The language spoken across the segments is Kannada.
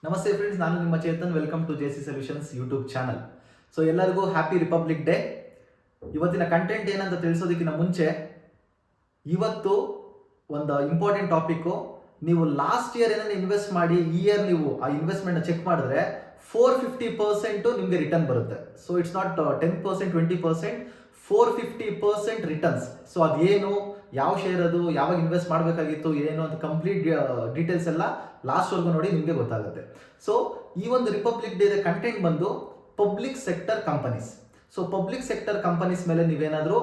ನಮಸ್ತೆ ಫ್ರೆಂಡ್ಸ್, ನಾನು ನಿಮ್ಮ Chetan. Welcome to J C solutions YouTube channel. So ಎಲ್ಲರಿಗೂ ಹ್ಯಾಪಿ ರಿಪಬ್ಲಿಕ್ ಡೇ. ಇವತ್ತಿನ ಕಂಟೆಂಟ್ ಏನಂತ ತಿಳಿಸೋದಕ್ಕಿಂತ ಮುಂಚೆ ಇವತ್ತು ಒಂದು ಇಂಪಾರ್ಟೆಂಟ್ ಟಾಪಿಕ್ಕು. ನೀವು ಲಾಸ್ಟ್ ಇಯರ್ ಏನಾದ್ರು ಇನ್ವೆಸ್ಟ್ ಮಾಡಿ ಈ ಇಯರ್ ನೀವು ಆ ಇನ್ವೆಸ್ಟ್ಮೆಂಟ್ನ ಚೆಕ್ ಮಾಡಿದ್ರೆ 450% ನಿಮಗೆ ರಿಟರ್ನ್ ಬರುತ್ತೆ. So it's not 10%, 20%, 450% returns. So ಅದೇನು, ಯಾವ ಶೇರ್ ಅದು, ಯಾವಾಗ ಇನ್ವೆಸ್ಟ್ ಮಾಡಬೇಕಾಗಿತ್ತು, ಏನು ಅಂತ ಕಂಪ್ಲೀಟ್ ಡೀಟೇಲ್ಸ್ ಎಲ್ಲ ಲಾಸ್ಟ್ವರೆಗೂ ನೋಡಿ ನಿಮಗೆ ಗೊತ್ತಾಗುತ್ತೆ. ಸೊ ಈ ಒಂದು ರಿಪಬ್ಲಿಕ್ ಡೇ ಕಂಟೆಂಟ್ ಬಂದು public sector companies. So public sector companies ಮೇಲೆ ನೀವೇನಾದರೂ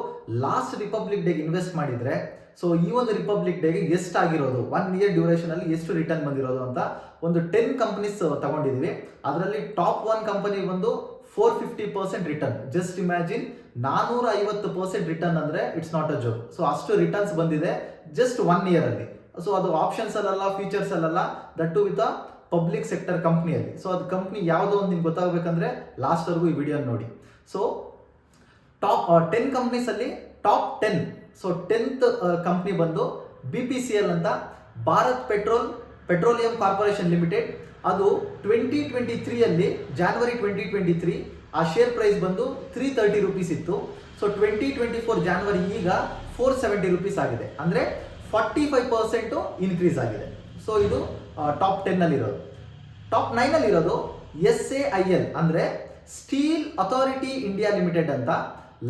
ಲಾಸ್ಟ್ ರಿಪಬ್ಲಿಕ್ ಡೇಗೆ ಇನ್ವೆಸ್ಟ್ ಮಾಡಿದರೆ, ಸೊ ಈ ಒಂದು ರಿಪಬ್ಲಿಕ್ ಡೇಗೆ ಎಷ್ಟಾಗಿರೋದು, 1 ಇಯರ್ ಡ್ಯೂರೇಷನ್ ಅಲ್ಲಿ ಎಷ್ಟು ರಿಟರ್ನ್ ಬಂದಿರೋದು ಅಂತ ಒಂದು 10 ಕಂಪನೀಸ್ ತಗೊಂಡಿದ್ವಿ. ಅದರಲ್ಲಿ ಟಾಪ್ 1 ಕಂಪನಿ ಬಂದು 450% ರಿಟರ್ನ್. ಜಸ್ಟ್ ಇಮ್ಯಾಜಿನ್, 450% ರಿಟರ್ನ್ ಅಂದ್ರೆ it's not a joke. So ಅಷ್ಟು ರಿಟರ್ನ್ಸ್ ಬಂದಿದೆ ಜಸ್ಟ್ 1 ಇಯರ್ ಅಲ್ಲಿ. ಸೊ ಅದು ಆಪ್ಷನ್ಸ್ ಅಲ್ಲ, ಫೀಚರ್ಸ್ ಅಲ್ಲ, that to with a public sector ಕಂಪ್ನಿಯಲ್ಲಿ. ಸೊ ಅದು ಕಂಪ್ನಿ ಯಾವುದೋ ಒಂದು ನಿಮ್ಗೆ ಗೊತ್ತಾಗಬೇಕಂದ್ರೆ ಲಾಸ್ಟ್ ವರೆಗೂ ಈ ವಿಡಿಯೋ ನೋಡಿ. ಸೊ ಟಾಪ್ 10 ಕಂಪ್ನೀಸ್ ಅಲ್ಲಿ ಟಾಪ್ 10. ಸೊ 10th ಕಂಪ್ನಿ ಬಂದು BPCL ಅಂತ, ಭಾರತ್ ಪೆಟ್ರೋಲಿಯಂ ಕಾರ್ಪೊರೇಷನ್ ಲಿಮಿಟೆಡ್. ಅದು 2023 ಅಲ್ಲಿ ಜಾನ್ವರಿ 2023 ಆ ಶೇರ್ ಪ್ರೈಸ್ ಬಂದು 330 ರೂಪೀಸ್ ಇತ್ತು. ಸೊ 2024 ಜಾನ್ವರಿ ಈಗ 470 ರೂಪೀಸ್ ಆಗಿದೆ, ಅಂದರೆ 45% ಇನ್ಕ್ರೀಸ್ ಆಗಿದೆ. ಸೊ ಇದು ಟಾಪ್ 10 ಅಲ್ಲಿ ಇರೋದು. ಟಾಪ್ 9 ಅಲ್ಲಿ ಇರೋದು SAIL ಅಂದರೆ ಸ್ಟೀಲ್ ಅಥಾರಿಟಿ ಇಂಡಿಯಾ ಲಿಮಿಟೆಡ್ ಅಂತ.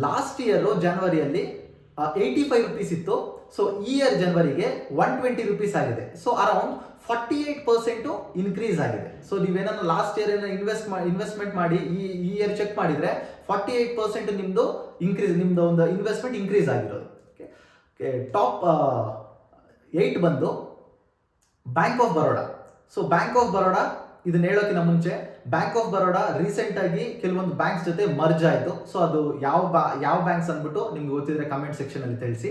ಲಾಸ್ಟ್ ಇಯರ್ ಜಾನ್ವರಿಯಲ್ಲಿ 85 ರೂಪೀಸ್ ಇತ್ತು. ಸೊ ಈ ಇಯರ್ ಜನವರಿಗೆ 120 ರೂಪೀಸ್ ಆಗಿದೆ. ಸೊ ಅರೌಂಡ್ 48% ಇನ್ಕ್ರೀಸ್ ಆಗಿದೆ. ಸೊ ನೀವೇನಾದ್ರು ಲಾಸ್ಟ್ ಇಯರ್ ಇನ್ವೆಸ್ಟ್ಮೆಂಟ್ ಮಾಡಿ ಈ ಇಯರ್ ಚೆಕ್ ಮಾಡಿದ್ರೆ 48% ನಿಮ್ದು ಇನ್ಕ್ರೀಸ್, ನಿಮ್ದು ಒಂದು ಇನ್ವೆಸ್ಟ್ಮೆಂಟ್ ಇನ್ಕ್ರೀಸ್ ಆಗಿರೋದು. ಟಾಪ್ 8 ಬಂದು bank of Baroda. So bank of Baroda, ಇದನ್ನ ಹೇಳೋಕ್ಕಿಂತ ಮುಂಚೆ, ಬ್ಯಾಂಕ್ ಆಫ್ ಬರೋಡಾ ರೀಸೆಂಟ್ ಆಗಿ ಕೆಲವೊಂದು ಬ್ಯಾಂಕ್ಸ್ ಜೊತೆ ಮರ್ಜ್ ಆಯಿತು. ಸೊ ಅದು ಯಾವ ಬ್ಯಾಂಕ್ಸ್ ಅಂದ್ಬಿಟ್ಟು ನಿಮ್ಗೆ ಗೊತ್ತಿದ್ರೆ ಕಮೆಂಟ್ ಸೆಕ್ಷನ್ ಅಲ್ಲಿ ತಿಳಿಸಿ.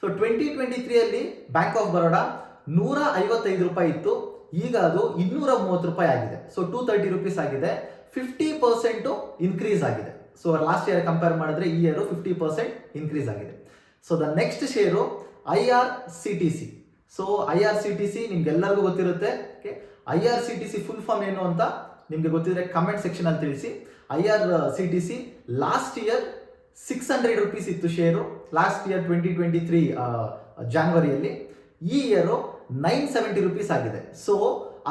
ಸೊ 2023 ಅಲ್ಲಿ ಬ್ಯಾಂಕ್ ಆಫ್ ಬರೋಡಾ 155 ರೂಪಾಯಿ ಇತ್ತು, ಈಗ ಅದು 230 ರೂಪಾಯಿ ಆಗಿದೆ. ಸೊ 230 ರೂಪೀಸ್ ಆಗಿದೆ, 50% ಇನ್ಕ್ರೀಸ್ ಆಗಿದೆ. ಸೊ ಲಾಸ್ಟ್ ಇಯರ್ ಕಂಪೇರ್ ಮಾಡಿದ್ರೆ ಈ ಇಯರ್ 50% ಇನ್ಕ್ರೀಸ್ ಆಗಿದೆ. So the next share IRCTC. So IRCTC ನಿಮ್ಗೆಲ್ಲರಿಗೂ ಗೊತ್ತಿರುತ್ತೆ. IRCTC ಫುಲ್ ಫಾರ್ಮ್ ಏನು ಅಂತ ನಿಮ್ಗೆ ಗೊತ್ತಿದ್ರೆ ಕಮೆಂಟ್ ಸೆಕ್ಷನ್ ಅಲ್ಲಿ ತಿಳಿಸಿ. IRCTC ಲಾಸ್ಟ್ ಇಯರ್ 600 ರೂಪೀಸ್ ಇತ್ತು ಶೇರು, ಲಾಸ್ಟ್ ಇಯರ್ 2023 ಜಾನ್ವರಿಯಲ್ಲಿ. ಈ ಇಯರು 970 ರೂಪೀಸ್ ಆಗಿದೆ. ಸೊ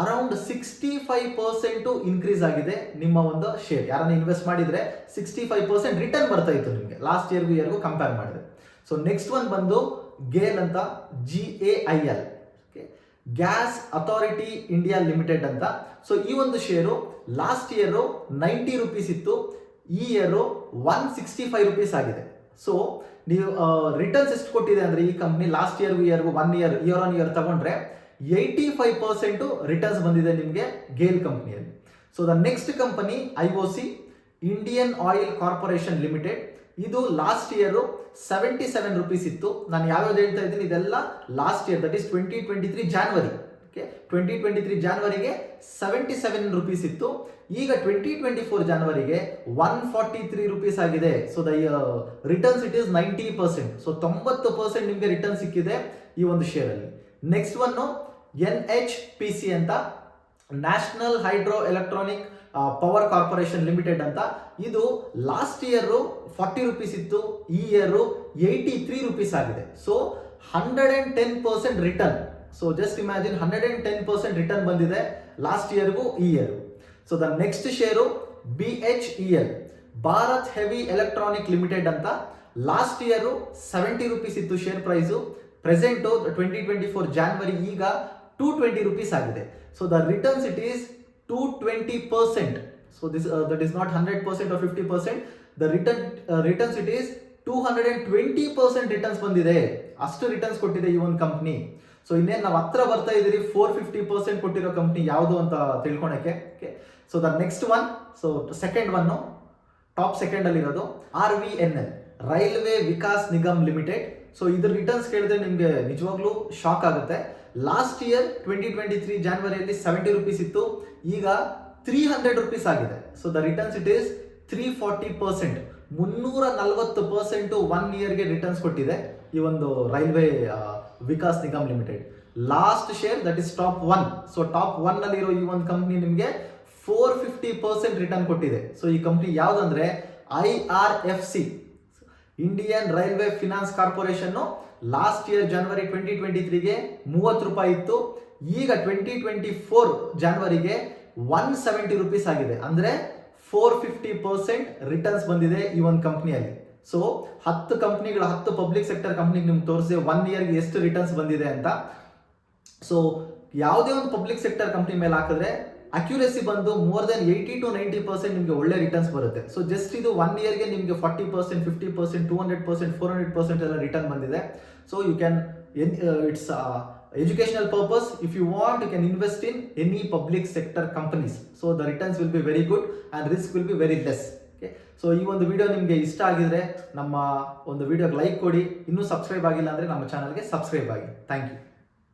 ಅರೌಂಡ್ 65% ಇನ್ಕ್ರೀಸ್ ಆಗಿದೆ ನಿಮ್ಮ ಒಂದು ಶೇರ್. ಯಾರನ್ನ ಇನ್ವೆಸ್ಟ್ ಮಾಡಿದ್ರೆ 65% ರಿಟರ್ನ್ ಬರ್ತಾ ಇತ್ತು ನಿಮಗೆ ಲಾಸ್ಟ್ ಇಯರ್ಗೂ ಕಂಪೇರ್ ಮಾಡಿದ್ರೆ. ಸೊ ನೆಕ್ಸ್ಟ್ ಒನ್ ಬಂದು ಗೇಲ್ ಅಂತ, GAIL, gas authority India limited ಅಂತ. ಸೊ ಈ ಒಂದು ಶೇರು ಲಾಸ್ಟ್ ಇಯರ್ 90 ರೂಪೀಸ್ ಇತ್ತು, ಈ ಇಯರ್ 165 ರೂಪೀಸ್ ಆಗಿದೆ. ಸೊ ನೀವು ರಿಟರ್ನ್ಸ್ ಎಷ್ಟು ಕೊಟ್ಟಿದೆ ಅಂದ್ರೆ ಈ ಕಂಪ್ನಿ ಲಾಸ್ಟ್ ಇಯರ್ಗೂ 1 ಇಯರ್ ಆನ್ ಇಯರ್ ತಗೊಂಡ್ರೆ 85% ರಿಟರ್ನ್ಸ್ ಬಂದಿದೆ ನಿಮಗೆ ಗೇಲ್ ಕಂಪ್ನಿಯಲ್ಲಿ. So the next company IOC, Indian oil corporation limited. ಇದು ಲಾಸ್ಟ್ ಇಯರ್ 77 ರೂಪೀಸ್ ಇತ್ತು. ನಾನು ಯಾವ್ಯಾವ್ದು ಹೇಳ್ತಾ ಇದ್ದೀನಿ ಇದೆಲ್ಲ last year, that is 2023 January. 2023 ಜಾನ್ವರಿಗೆ 77 rupees ಇತ್ತು, ಈಗ 2024 ಜಾನ್ವರಿಗೆ 143 ರೂಪೀಸ್ ಆಗಿದೆ. So the returns it is 90%. So 90% ನಿಮಗೆ ರಿಟರ್ನ್ ಸಿಕ್ಕಿದೆ ಈ ಒಂದು ಶೇರ್ ಅಲ್ಲಿ. ನೆಕ್ಸ್ಟ್ ಒನ್ NHPC ಅಂತ, national hydro electronic power corporation limited ಅಂತ. ಇದು ಲಾಸ್ಟ್ ಇಯರ್ 40 ರೂಪೀಸ್ ಇತ್ತು, ಈ ಇಯರ್ 83 ರೂಪೀಸ್ ಆಗಿದೆ. So 110% return. So just imagine, 110% return ಬಂದಿದೆ ಲಾಸ್ಟ್ ಇಯರ್ಗೂ ಈ year. So the next share BHEL, Bharat heavy electronic limited ಅಂತ. ಲಾಸ್ಟ್ ಇಯರ್ 70 ರೂಪೀಸ್ ಇತ್ತು ಶೇರ್ ಪ್ರೈಸು, ಪ್ರೆಸೆಂಟ್ 2024 ಜಾನ್ವರಿ ಈಗ 220 ರೂಪೀಸ್ ಆಗಿದೆ. So the returns it is 220%. So this that is not 100% or 50%. The returns it is 220% returns ಬಂದಿದೆ. ಅಷ್ಟು ರಿಟರ್ನ್ಸ್ ಕೊಟ್ಟಿದೆ ಈ ಒಂದು ಕಂಪ್ನಿ. ಸೊ ಇನ್ನೇನು ನಾವು ಹತ್ರ ಬರ್ತಾ ಇದ್ದೀರಿ 450% ಕೊಟ್ಟಿರೋ ಕಂಪ್ನಿ ಯಾವುದು ಅಂತ ತಿಳ್ಕೊಳಕ್ಕೆ. So the next one, so second one, top second ಅಲ್ಲಿ ಇರೋದು RVNL, railway Vikas Nigam limited. So ಇದ್ರ ರಿಟರ್ನ್ಸ್ ಕೇಳಿದ್ರೆ ನಿಮಗೆ ನಿಜವಾಗ್ಲೂ ಶಾಕ್ ಆಗುತ್ತೆ. ಲಾಸ್ಟ್ ಇಯರ್ 2023 ಜಾನ್ವರಿಯಲ್ಲಿ 70 ರೂಪೀಸ್ ಇತ್ತು, ಈಗ 300 ರೂಪೀಸ್ ಆಗಿದೆ. So the returns it is 340%, 340% 1 ಇಯರ್ಗೆ ರಿಟರ್ನ್ಸ್ ಕೊಟ್ಟಿದೆ ಈ ಒಂದು railway Vikas Nigam limited. Last share that is top 1. So top 1 ಅಲ್ಲಿ ಇರೋ ಈ ಒಂದು ಕಂಪ್ನಿ ನಿಮಗೆ 450% ರಿಟರ್ನ್ ಕೊಟ್ಟಿದೆ. ಸೊ ಈ ಕಂಪ್ನಿ ಯಾವ್ದಂದ್ರೆ IRFC, Indian railway finance corporation. Last year ಜನವರಿ 2023ಗೆ 30 ರೂಪಾಯಿ ಇತ್ತು. ಈಗ 2024 ಜನವರಿಗೆ 170 ರೂಪೀಸ್ ಆಗಿದೆ. ಅಂದ್ರೆ 450% ರಿಟರ್ನ್ಸ್ ಬಂದಿದೆ ಈ ಒಂದು ಕಂಪ್ನಿಯಲ್ಲಿ. ಸೊ 10 ಕಂಪ್ನಿಗಳು, 10 ಪಬ್ಲಿಕ್ ಸೆಕ್ಟರ್ ಕಂಪ್ನಿಗೆ ನಿಮ್ಗೆ ತೋರಿಸಿದೆ 1 ಇಯರ್ಗೆ ಎಷ್ಟು ರಿಟರ್ನ್ಸ್ ಬಂದಿದೆ ಅಂತ. ಸೊ ಯಾವುದೇ ಒಂದು ಪಬ್ಲಿಕ್ ಸೆಕ್ಟರ್ ಕಂಪ್ನಿ ಮೇಲೆ ಹಾಕಿದ್ರೆ ಅಕ್ಯುರೇಸಿ ಬಂದು ಮೋರ್ ದೆನ್ 80 to 90% ನಿಮಗೆ ಒಳ್ಳೆ ರಿಟರ್ನ್ಸ್ ಬರುತ್ತೆ. ಸೊ ಜಸ್ಟ್ ಇದು 1 ಇಯರ್ಗೆ ನಿಮಗೆ 40%, 50%, 200%, 400% ಎಲ್ಲ ರಿಟರ್ನ್ ಬಂದಿದೆ. So you can, it's educational purpose. If you want, you can invest in any public sector companies. So the returns will be very good and risk will be very less. Okay, so ಈ ಒಂದು ವಿಡಿಯೋ ನಿಮಗೆ ಇಷ್ಟ ಆಗಿದ್ರೆ ನಮ್ಮ ಒಂದು ವಿಡಿಯೋಗೆ ಲೈಕ್ ಕೊಡಿ. ಇನ್ನೂ ಸಬ್ಸ್ಕ್ರೈಬ್ ಆಗಿಲ್ಲ ಅಂದ್ರೆ ನಮ್ಮ ಚಾನಲ್ಗೆ ಸಬ್ಸ್ಕ್ರೈಬ್ ಆಗಿ. Thank you.